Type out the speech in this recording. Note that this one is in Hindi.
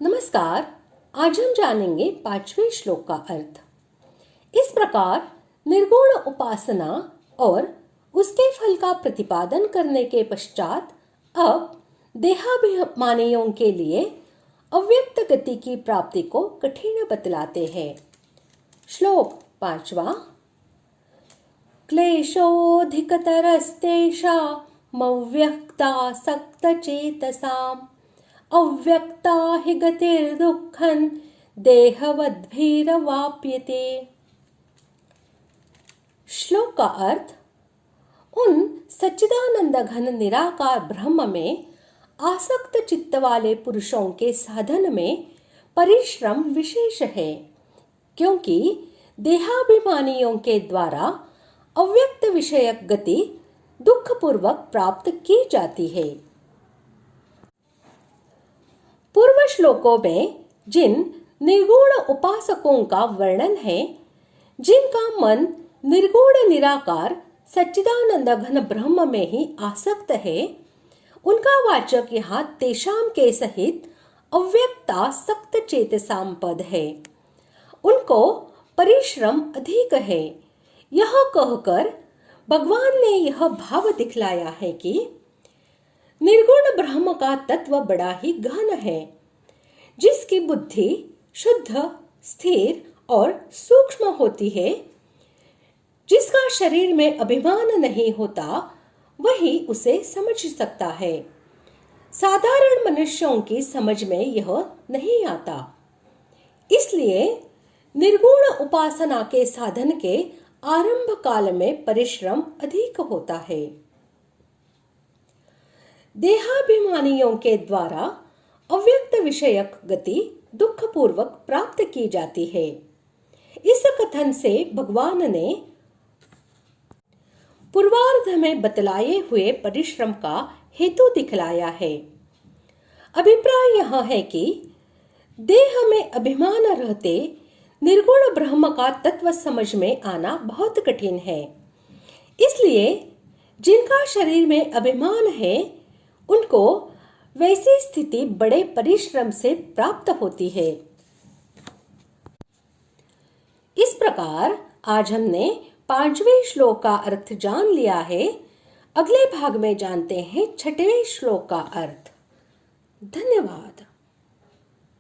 नमस्कार। आज हम जानेंगे 5वें श्लोक का अर्थ। इस प्रकार निर्गुण उपासना और उसके फल का प्रतिपादन करने के पश्चात अब देहाभिमानियों के लिए अव्यक्त गति की प्राप्ति को कठिन बतलाते हैं। श्लोक 5वां। क्लेशोऽधिकतरस्तेषामव्यक्तासक्तचेतसाम् अव्यक्ता हि गतिर्दुःखं देहवद्भिरवाप्यते। श्लोक का अर्थ, उन सच्चिदानंद घन निराकार ब्रह्म में आसक्त चित्त वाले पुरुषों के साधन में परिश्रम विशेष है, क्योंकि देहाभिमानियों के द्वारा अव्यक्त विषयक गति दुखपूर्वक प्राप्त की जाती है। पूर्व श्लोकों में जिन निर्गुण उपासकों का वर्णन है, जिनका मन निर्गुण निराकार सच्चिदानंद घन ब्रह्म में ही आसक्त है, उनका वाचक यहाँ तेषाम के सहित अव्यक्ता सक्त चेतसाम पद है। उनको परिश्रम अधिक है। यह कहकर भगवान ने यह भाव दिखलाया है कि निर्गुण ब्रह्म का तत्व बड़ा ही गहन है, जिसकी बुद्धि शुद्ध, स्थिर और सूक्ष्म होती है। जिसका शरीर में अभिमान नहीं होता, वही उसे समझ सकता है। साधारण मनुष्यों की समझ में यह नहीं आता। इसलिए निर्गुण उपासना के साधन के आरंभ काल में परिश्रम अधिक होता है। देहाभिमानियों के द्वारा अव्यक्त विषयक गति दुखपूर्वक प्राप्त की जाती है। इस कथन से भगवान ने पूर्वार्ध में बतलाए हुए परिश्रम का हेतु दिखलाया है। अभिप्राय यह है कि देह में अभिमान रहते निर्गुण ब्रह्म का तत्व समझ में आना बहुत कठिन है। इसलिए जिनका शरीर में अभिमान है, उनको वैसी स्थिति बड़े परिश्रम से प्राप्त होती है। इस प्रकार आज हमने 5वें श्लोक का अर्थ जान लिया है। अगले भाग में जानते हैं 6वें श्लोक का अर्थ। धन्यवाद।